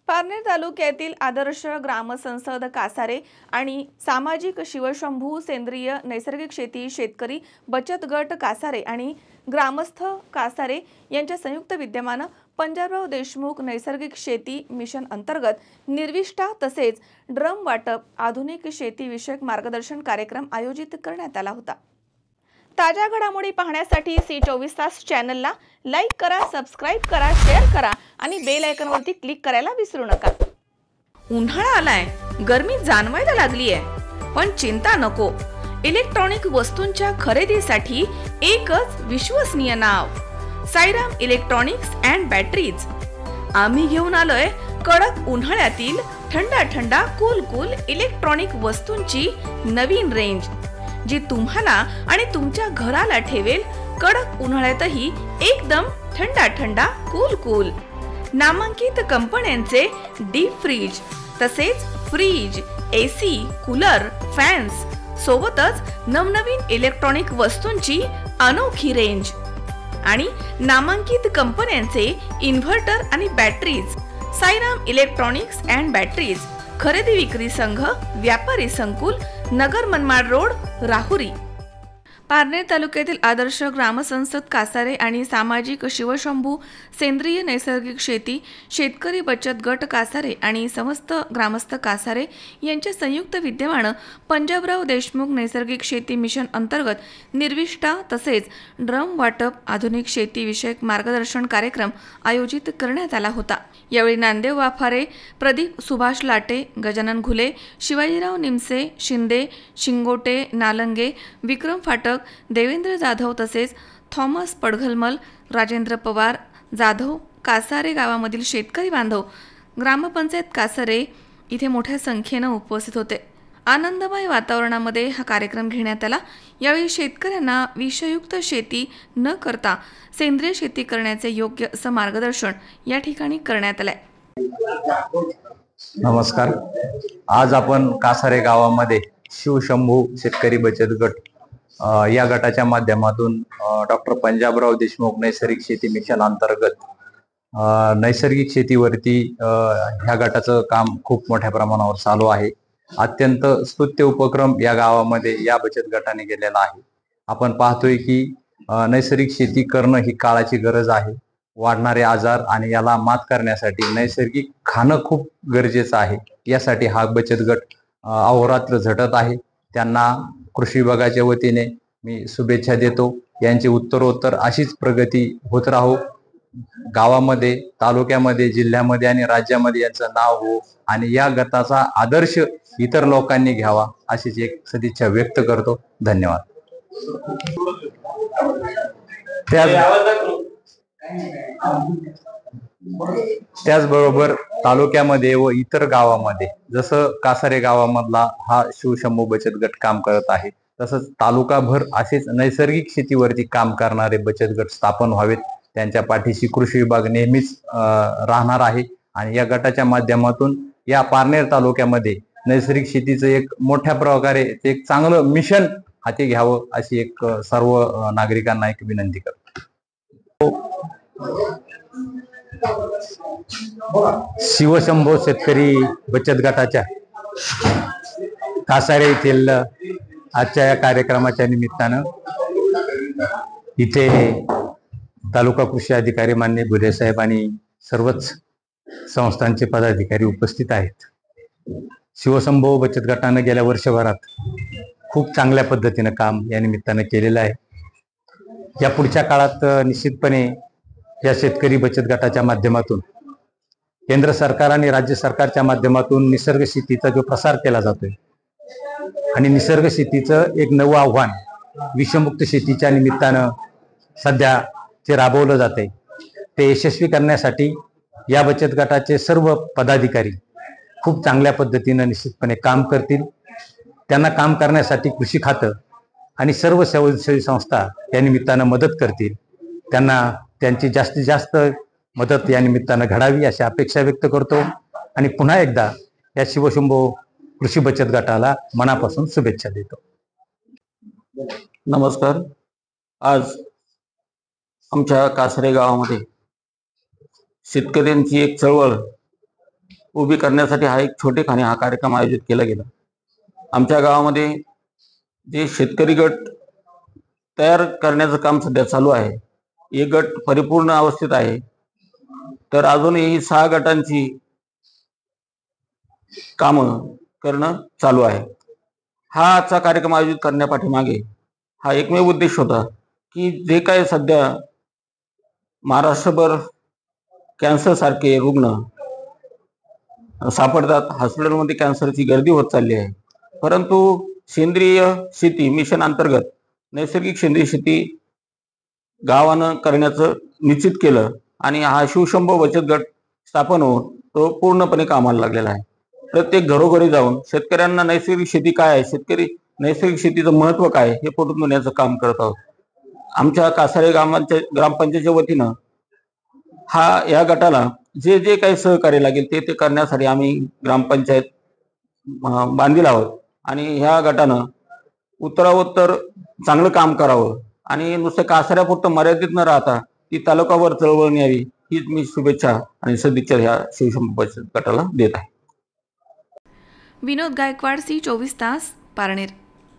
पारनेर तालुक्यातील आदर्श ग्रामसंसद कासारे आणि सामाजिक शिवशंभू सेंद्रिय नैसर्गिक शेती शेतकरी बचत गट कासारे आणि ग्रामस्थ कासारे यांच्या संयुक्त विद्यमाने पंजाबराव देशमुख नैसर्गिक शेती मिशन अंतर्गत निर्विष्ठा तसेच ड्रम वाटप आधुनिक शेती विषयक मार्गदर्शन कार्यक्रम आयोजित करण्यात आला होता। ताजा घडामोडी पाहण्यासाठी C24 तास चॅनलला लाईक करा, सबस्क्राइब करा, शेअर करा आणि बेल आयकॉनवरती क्लिक करायला विसरू नका। उन्हाळा आलाय, गरमी जाणवायला लागली आहे, पण चिंता नको। इलेक्ट्रॉनिक वस्तूंच्या खरेदीसाठी एकच विश्वसनीय नाव, साईराम इलेक्ट्रॉनिक्स अँड बॅटरीज। आम्ही घेऊन आलोय कडक उन्हाळ्यातील थंडा थंडा कूल इलेक्ट्रॉनिक वस्तूंची नवीन रेंज, जी तुम्हाला आणि तुमच्या घराला ठेवेल कडक उन्हाळ्यातही एकदम थंडा थंडा कूल। नामांकित कंपन्यांचे डीप फ्रीज तसेच फ्रीज, AC, कूलर, फॅन्स सोबतच नवनवीन इलेक्ट्रॉनिक वस्तूंची अनोखी रेंज आणि नामांकित कंपन्यांचे इन्व्हर्टर आणि batteries. Sairam electronics and batteries, खरेदी विक्री संघ, व्यापारी संकुल, नगर मनमाड रोड, राहुरी। पारनेर तालुक्यातील आदर्श ग्रामसंसद कासारे आणि सामाजिक शिवशंभू सेंद्रिय नैसर्गिक शेती शेतकरी बचत गट कासारे आणि समस्त ग्रामस्थ कासारे यांच्या संयुक्त विद्यमाने पंजाबराव देशमुख नैसर्गिक शेती मिशन अंतर्गत निर्विष्ठा तसेच ड्रम वाटप आधुनिक शेती विषयक मार्गदर्शन कार्यक्रम आयोजित करण्यात आला होता। यावेळी नांदेव वाफारे, प्रदीप सुभाष लाटे, गजानन घुले, शिवाजीराव निमसे, शिंदे, शिंगोटे, नालंगे, विक्रम फाटक, देवेंद्र जाधव तसेच थॉमस पडघलमल, राजेंद्र पवार जाधव, कासारे गावामधील शेतकरी बांधव, ग्रामपंचायत कासारे इथे मोठ्या संख्येने उपस्थित होते। आनंदमय वातावरणामध्ये हा कार्यक्रम घेण्यात आला। यावेळी शेतकऱ्यांना विषयुक्त शेती न करता सेंद्रिय शेती करण्याचे योग्य असं मार्गदर्शन या ठिकाणी करण्यात आले। नमस्कार, आज आपण कासारे गावामध्ये शिवशंभू शेतकरी बचत गट या गटाच्या माध्यमातून डॉक्टर पंजाबराव देशमुख नैसर्गिक शेती मिशन अंतर्गत नैसर्गिक शेतीवरती ह्या गटाचं काम खूप मोठ्या प्रमाणावर चालू आहे। अत्यंत स्तुत्य उपक्रम या गावामध्ये या बचत गटाने केलेला आहे। आपण पाहतोय की नैसर्गिक शेती करणं ही काळाची गरज आहे। वाढणारे आजार आणि याला मात करण्यासाठी नैसर्गिक खाणं खूप गरजेचं आहे। यासाठी हा बचत गट अहोरात्र झटत आहे। त्यांना कृषी विभागाच्या वतीने मी शुभेच्छा देतो। यांची उत्तरोत्तर अशीच प्रगती होत राहो, गावामध्ये, तालुक्यामध्ये, जिल्ह्यामध्ये आणि राज्यामध्ये यांचं नाव हो आणि या गटाचा आदर्श इतर लोकांनी घ्यावा अशीच एक सदिच्छा व्यक्त करतो। धन्यवाद। त्याचबरोबर तालुक्यामध्ये व इतर गावामध्ये जसं कासारे गावामधला हा शिवशंभू बचत गट काम करत आहे, तसंच तालुकाभर असेच नैसर्गिक शेतीवरती काम करणारे बचत गट स्थापन व्हावेत। त्यांच्या पाठीशी कृषी विभाग नेहमीच राहणार आहे आणि या गटाच्या माध्यमातून या पारनेर तालुक्यामध्ये नैसर्गिक शेतीचं एक मोठ्या प्रकारे एक चांगलं मिशन हाती घ्यावं अशी एक सर्व नागरिकांना एक विनंती करतो। शिवशंभू शेतकरी बचत गटाच्या कासारे येथील आजच्या या कार्यक्रमाच्या निमित्तानं इथे तालुका कृषी अधिकारी मान्य घुले साहेब आणि सर्वच संस्थांचे पदाधिकारी उपस्थित आहेत। शिवशंभू बचत गटानं गेल्या वर्षभरात खूप चांगल्या पद्धतीनं काम या निमित्तानं केलेलं आहे। या पुढच्या काळात निश्चितपणे या शेतकरी बचत गटाच्या माध्यमातून केंद्र सरकार आणि राज्य सरकारच्या माध्यमातून निसर्ग शेतीचा जो प्रसार केला जातोय आणि निसर्ग शेतीचं एक नवं आव्हान विषमुक्त शेतीच्या निमित्तानं सध्या जे राबवलं जाते ते यशस्वी करण्यासाठी या बचत गटाचे सर्व पदाधिकारी खूप चांगल्या पद्धतीनं निश्चितपणे काम करतील। त्यांना काम करण्यासाठी कृषी खातं आणि सर्व स्वयंसेवी संस्था या निमित्तानं मदत करतील। त्यांना त्यांची जास्तीत जास्त मदत या निमित्तानं घडावी अशी अपेक्षा व्यक्त करतो आणि पुन्हा एकदा या शिवशंभू कृषी बचत गटाला मनापासून शुभेच्छा देतो। नमस्कार, आज आमच्या कासारे गावामध्ये शेतकऱ्यांची एक चळवळ उभी करण्यासाठी हा एक छोटेखानी हा कार्यक्रम आयोजित केला गेला. आमच्या गावामध्ये जे शेतकरी गट तयार करण्याचं काम सध्या चालू आहे. एक गट परिपूर्ण अवस्थेत आहे, तर अजूनही 6 गटांची कामं करणं चालू आहे. हा आजचा कार्यक्रम आयोजित करण्यापाठीमागे हा एकमेव उद्देश होता की जे काय सध्या महाराष्ट्रभर कॅन्सर सारखे रुग्ण सापडतात, हॉस्पिटलमध्ये कॅन्सरची गर्दी होत चालली आहे, परंतु सेंद्रिय शेती मिशन अंतर्गत नैसर्गिक सेंद्रिय शेती गावानं करण्याचं निश्चित केलं आणि हा शिवशंभो बचत गट स्थापन होऊन तो पूर्णपणे कामाला लागलेला आहे. प्रत्येक घरोघरी जाऊन शेतकऱ्यांना नैसर्गिक शेती काय आहे, शेतकरी नैसर्गिक शेतीचं महत्व काय हे पटवून देण्याचं काम करत आहोत. आमच्या कासारे ग्रामपंचायतीच्या वतीनं या गटाला जे जे काही सहकार्य लागेल ते करण्यासाठी आम्ही ग्रामपंचायत बांधील आहोत आणि ह्या गटानं उत्तरोत्तर चांगलं काम करावं आणि नुसतं कासाऱ्यापुरतं मर्यादित न राहता ती तालुकावर चळवळ न्यावी हीच मी शुभेच्छा आणि सदिच्छा ह्या शिवशंभो बचत गटाला देत आहे. विनोद गायकवाड, C24 तास, पारनेर.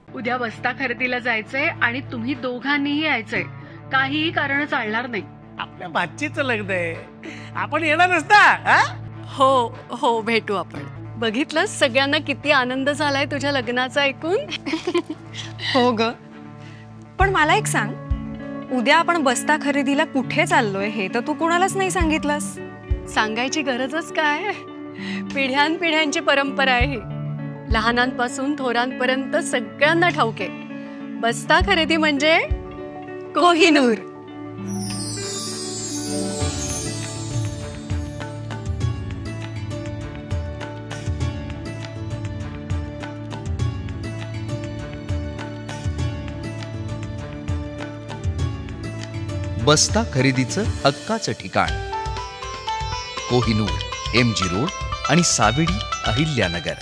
उद्या बस्ता खरेदीला जायचंय आणि तुम्ही दोघांनीही यायचंय. काहीही कारण चालणार नाही. आपल्या बाच्चीचं लग्न आहे, आपण येणार नसता. हो हो, भेटू आपण. बघितलं सगळ्यांना किती आनंद झालाय तुझ्या लग्नाचा ऐकून. हो ग, पण मला एक सांग, उद्या आपण बस्ता खरेदीला कुठे चाललोय हे तर तू कोणालाच नाही सांगितलंस. सांगायची गरजच काय, पिढ्यानपिढ्यांची परंपरा आहे ही. लहानांपासून थोरांपर्यंत सगळ्यांना ठाऊक आहे, बस्ता खरेदी म्हणजे कोहिनूर. बस्ता खरेदीचं हक्काचं ठिकाण कोहिनूर, MG रोड आणि सावेडी, अहिल्यानगर.